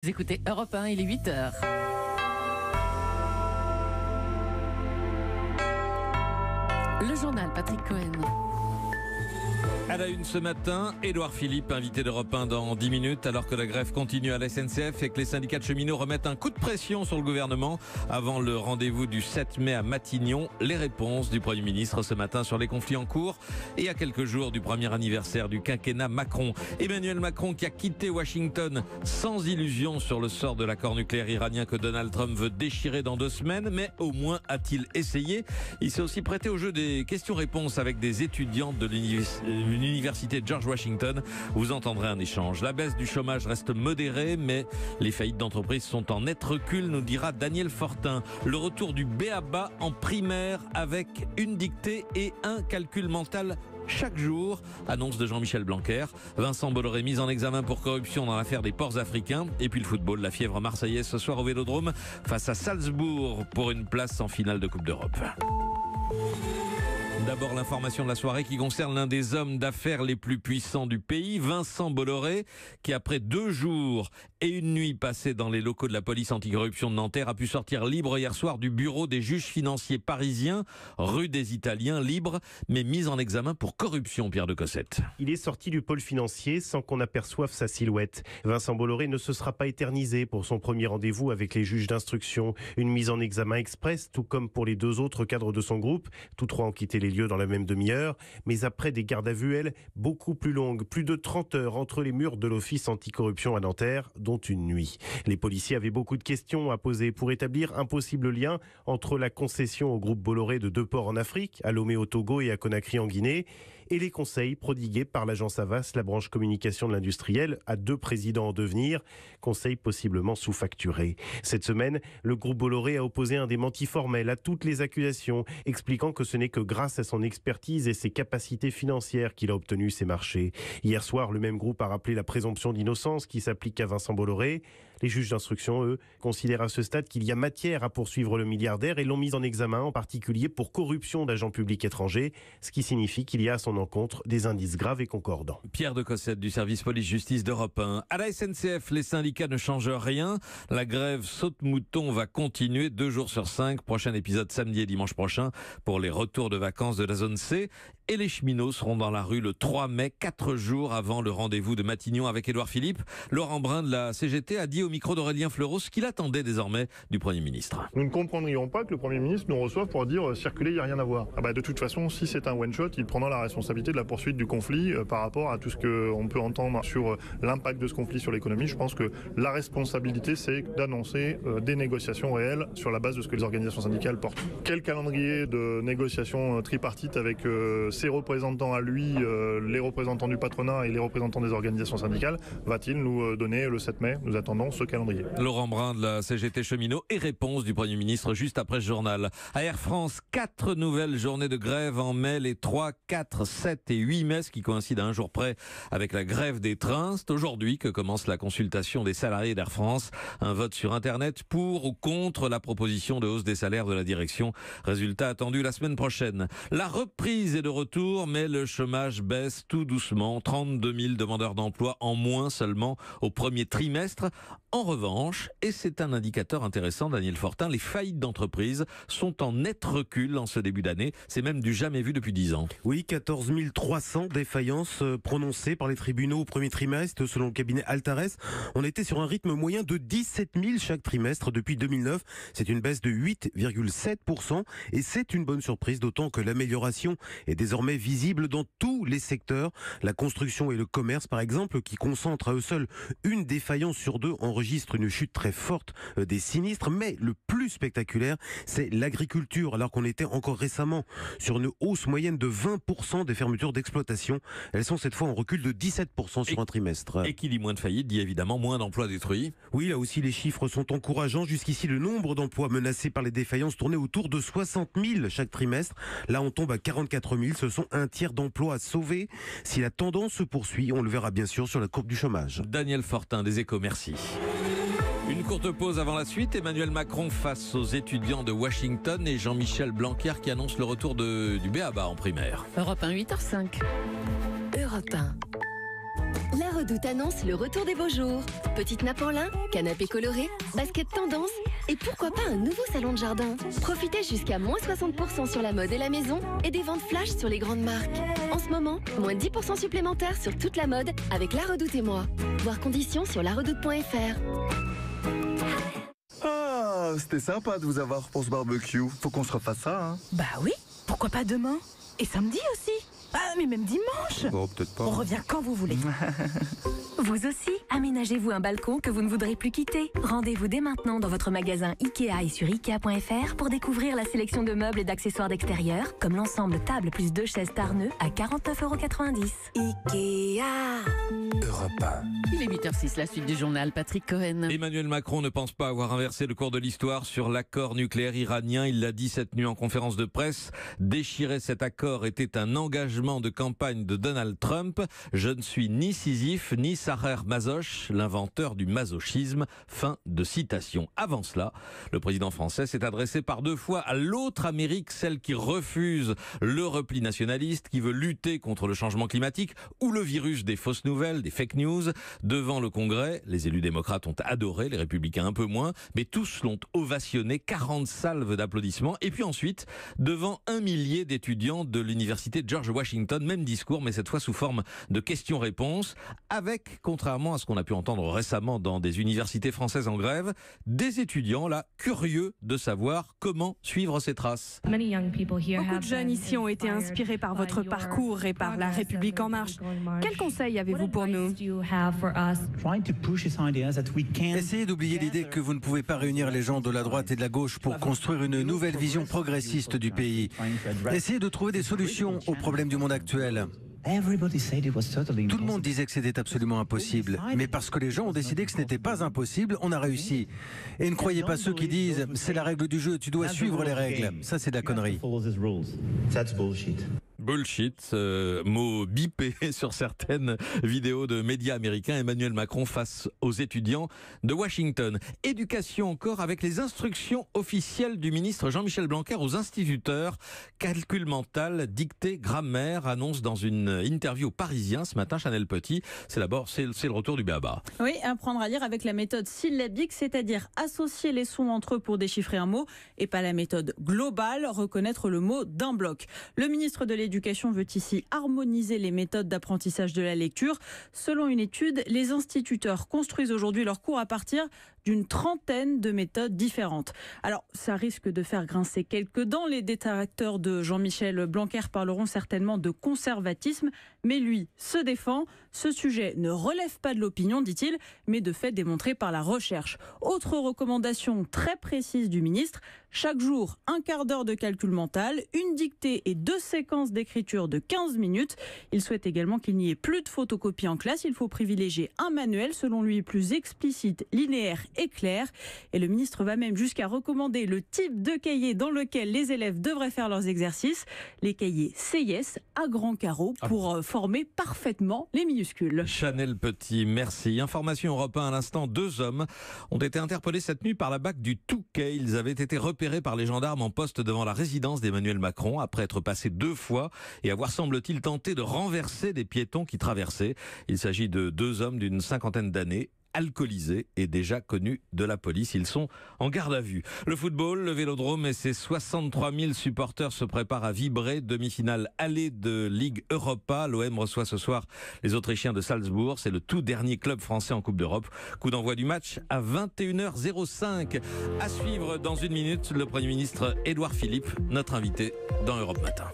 Vous écoutez Europe 1, il est 8h. Le journal Patrick Cohen. À la une ce matin, Édouard Philippe, invité d'Europe 1 dans 10 minutes, alors que la grève continue à la SNCF et que les syndicats de cheminots remettent un coup de pression sur le gouvernement avant le rendez-vous du 7 mai à Matignon. Les réponses du Premier ministre ce matin sur les conflits en cours et à quelques jours du premier anniversaire du quinquennat Macron. Emmanuel Macron qui a quitté Washington sans illusion sur le sort de l'accord nucléaire iranien que Donald Trump veut déchirer dans 2 semaines, mais au moins a-t-il essayé. Il s'est aussi prêté au jeu des questions-réponses avec des étudiantes de l'université de George Washington. Vous entendrez un échange. La baisse du chômage reste modérée, mais les faillites d'entreprises sont en net recul, nous dira Daniel Fortin. Le retour du b.a.-ba en primaire avec une dictée et un calcul mental chaque jour, annonce de Jean-Michel Blanquer. Vincent Bolloré mis en examen pour corruption dans l'affaire des ports africains. Et puis le football, la fièvre marseillaise ce soir au Vélodrome face à Salzbourg pour une place en finale de Coupe d'Europe. D'abord l'information de la soirée qui concerne l'un des hommes d'affaires les plus puissants du pays, Vincent Bolloré, qui après 2 jours et une nuit passée dans les locaux de la police anticorruption de Nanterre a pu sortir libre hier soir du bureau des juges financiers parisiens, rue des Italiens, libre, mais mis en examen pour corruption, Pierre de Cossette. Il est sorti du pôle financier sans qu'on aperçoive sa silhouette. Vincent Bolloré ne se sera pas éternisé pour son premier rendez-vous avec les juges d'instruction. Une mise en examen express, tout comme pour les 2 autres cadres de son groupe. Tous 3 ont quitté les lieux dans la même demi-heure, mais après des gardes à vue, elles, beaucoup plus longues, plus de 30 heures entre les murs de l'office anticorruption à Nanterre, dont une nuit. Les policiers avaient beaucoup de questions à poser pour établir un possible lien entre la concession au groupe Bolloré de 2 ports en Afrique, à Lomé au Togo et à Conakry en Guinée, et les conseils prodigués par l'agence Havas, la branche communication de l'industriel, à 2 présidents en devenir, conseils possiblement sous-facturés. Cette semaine, le groupe Bolloré a opposé un démenti formel à toutes les accusations, expliquant que ce n'est que grâce à son expertise et ses capacités financières qu'il a obtenu ces marchés. Hier soir, le même groupe a rappelé la présomption d'innocence qui s'applique à Vincent Bolloré. Les juges d'instruction, eux, considèrent à ce stade qu'il y a matière à poursuivre le milliardaire et l'ont mis en examen, en particulier pour corruption d'agents publics étrangers, ce qui signifie qu'il y a à son encontre des indices graves et concordants. Pierre de Cossette du service police-justice d'Europe 1. À la SNCF, les syndicats ne changent rien. La grève saute-mouton va continuer 2 jours sur 5. Prochain épisode samedi et dimanche prochain pour les retours de vacances de la zone C. Et les cheminots seront dans la rue le 3 mai, 4 jours avant le rendez-vous de Matignon avec Édouard Philippe. Laurent Brun de la CGT a dit au micro d'Aurélien Fleureau ce qu'il attendait désormais du Premier ministre. Nous ne comprendrions pas que le Premier ministre nous reçoive pour dire circuler, il n'y a rien à voir. De toute façon, si c'est un one-shot, il prendra la responsabilité de la poursuite du conflit par rapport à tout ce qu'on peut entendre sur l'impact de ce conflit sur l'économie. Je pense que la responsabilité, c'est d'annoncer des négociations réelles sur la base de ce que les organisations syndicales portent. Quel calendrier de négociations tripartites avec ses représentants à lui, les représentants du patronat et les représentants des organisations syndicales, va-t-il nous donner le 7 mai? Nous attendons ce calendrier. Laurent Brun de la CGT cheminot et réponse du Premier ministre juste après ce journal. À Air France, 4 nouvelles journées de grève en mai, les 3, 4, 7 et 8 mai, ce qui coïncide à un jour près avec la grève des trains. C'est aujourd'hui que commence la consultation des salariés d'Air France. Un vote sur Internet pour ou contre la proposition de hausse des salaires de la direction. Résultat attendu la semaine prochaine. La reprise est de retour, mais le chômage baisse tout doucement. 32 000 demandeurs d'emploi en moins seulement au premier trimestre. En revanche, et c'est un indicateur intéressant, Daniel Fortin, les faillites d'entreprises sont en net recul en ce début d'année. C'est même du jamais vu depuis 10 ans. Oui, 14 300 défaillances prononcées par les tribunaux au premier trimestre. Selon le cabinet Altares, on était sur un rythme moyen de 17 000 chaque trimestre depuis 2009. C'est une baisse de 8,7% et c'est une bonne surprise, d'autant que l'amélioration est désormais visible dans tous les secteurs. La construction et le commerce, par exemple, qui concentrent à eux seuls une défaillance sur 2, enregistrent une chute très forte des sinistres. Mais le plus spectaculaire, c'est l'agriculture, alors qu'on était encore récemment sur une hausse moyenne de 20% des fermetures d'exploitation. Elles sont cette fois en recul de 17% sur un trimestre. Et qui dit moins de faillites, dit évidemment moins d'emplois détruits. Oui, là aussi les chiffres sont encourageants. Jusqu'ici, le nombre d'emplois menacés par les défaillances tournait autour de 60 000 chaque trimestre. Là, on tombe à 44 000. Ce sont un tiers d'emplois à sauver. Si la tendance se poursuit, on le verra bien sûr sur la courbe du chômage. Daniel Fortin des Échos, merci. Une courte pause avant la suite. Emmanuel Macron face aux étudiants de Washington et Jean-Michel Blanquer qui annonce le retour du b.a.-ba en primaire. Europe 1, 8h05. Europe 1. La Redoute annonce le retour des beaux jours. Petite nappe en lin, canapé coloré, basket tendance et pourquoi pas un nouveau salon de jardin. Profitez jusqu'à moins 60% sur la mode et la maison et des ventes flash sur les grandes marques. En ce moment, moins 10% supplémentaires sur toute la mode avec La Redoute et moi. Voir conditions sur laredoute.fr. Ah, c'était sympa de vous avoir pour ce barbecue. Faut qu'on se refasse ça, hein? Bah oui, pourquoi pas demain? Et samedi aussi. Ah, mais même dimanche. Bon, peut-être pas. On revient quand vous voulez. Vous aussi, aménagez-vous un balcon que vous ne voudrez plus quitter. Rendez-vous dès maintenant dans votre magasin Ikea et sur Ikea.fr pour découvrir la sélection de meubles et d'accessoires d'extérieur, comme l'ensemble table plus 2 chaises Tarneux à 49,90 €. Ikea. Europe 1. Il est 8h06, la suite du journal, Patrick Cohen. Emmanuel Macron ne pense pas avoir inversé le cours de l'histoire sur l'accord nucléaire iranien. Il l'a dit cette nuit en conférence de presse. Déchirer cet accord était un engagement de campagne de Donald Trump. Je ne suis ni Sisyphe ni Sarer Masoch, l'inventeur du masochisme. Fin de citation. Avant cela, le président français s'est adressé par 2 fois à l'autre Amérique, celle qui refuse le repli nationaliste, qui veut lutter contre le changement climatique ou le virus des fausses nouvelles, des fake news. Devant le Congrès, les élus démocrates ont adoré, les républicains un peu moins, mais tous l'ont ovationné, 40 salves d'applaudissements. Et puis ensuite, devant 1 millier d'étudiants de l'université George Washington, même discours, mais cette fois sous forme de questions-réponses, avec, contrairement à ce qu'on a pu entendre récemment dans des universités françaises en grève, des étudiants là curieux de savoir comment suivre ces traces. Beaucoup de jeunes ici ont été inspirés par votre parcours et par La République en marche. Quels conseils avez-vous pour nous? Essayez d'oublier l'idée que vous ne pouvez pas réunir les gens de la droite et de la gauche pour construire une nouvelle vision progressiste du pays. Essayez de trouver des solutions aux problèmes du monde actuel. Tout le monde disait que c'était absolument impossible, mais parce que les gens ont décidé que ce n'était pas impossible, on a réussi. Et ne croyez pas ceux qui disent « c'est la règle du jeu, tu dois suivre les règles ». Ça, c'est de la connerie. Bullshit, mot bipé sur certaines vidéos de médias américains. Emmanuel Macron face aux étudiants de Washington. Éducation encore avec les instructions officielles du ministre Jean-Michel Blanquer aux instituteurs. Calcul mental, dictée, grammaire, annonce dans une interview Parisien ce matin Chanel Petit. C'est le retour du b.a.-ba. Oui, apprendre à lire avec la méthode syllabique, c'est-à-dire associer les sons entre eux pour déchiffrer un mot et pas la méthode globale, reconnaître le mot d'un bloc. Le ministre de l'Éducation veut ici harmoniser les méthodes d'apprentissage de la lecture. Selon une étude, les instituteurs construisent aujourd'hui leurs cours à partir d'une 30aine de méthodes différentes. Alors, ça risque de faire grincer quelques dents. Les détracteurs de Jean-Michel Blanquer parleront certainement de conservatisme, mais lui se défend. Ce sujet ne relève pas de l'opinion, dit-il, mais de faits démontrés par la recherche. Autre recommandation très précise du ministre, chaque jour, 1 quart d'heure de calcul mental, une dictée et 2 séquences d'écriture de 15 minutes. Il souhaite également qu'il n'y ait plus de photocopie en classe. Il faut privilégier un manuel, selon lui, plus explicite, linéaire et clair. Et le ministre va même jusqu'à recommander le type de cahier dans lequel les élèves devraient faire leurs exercices. Les cahiers CIS à grands carreaux pour former parfaitement les minuscules. Chanel Petit, merci. Information Europe 1 à l'instant, 2 hommes ont été interpellés cette nuit par la BAC du Touquet. Ils avaient été repérés par les gendarmes en poste devant la résidence d'Emmanuel Macron après être passés 2 fois et avoir, semble-t-il, tenté de renverser des piétons qui traversaient. Il s'agit de 2 hommes d'une 50aine d'années, alcoolisés et déjà connus de la police. Ils sont en garde à vue. Le football, le Vélodrome et ses 63 000 supporters se préparent à vibrer. Demi-finale allée de Ligue Europa. L'OM reçoit ce soir les Autrichiens de Salzbourg. C'est le tout dernier club français en Coupe d'Europe. Coup d'envoi du match à 21h05. À suivre dans 1 minute, le Premier ministre Édouard Philippe, notre invité dans Europe Matin.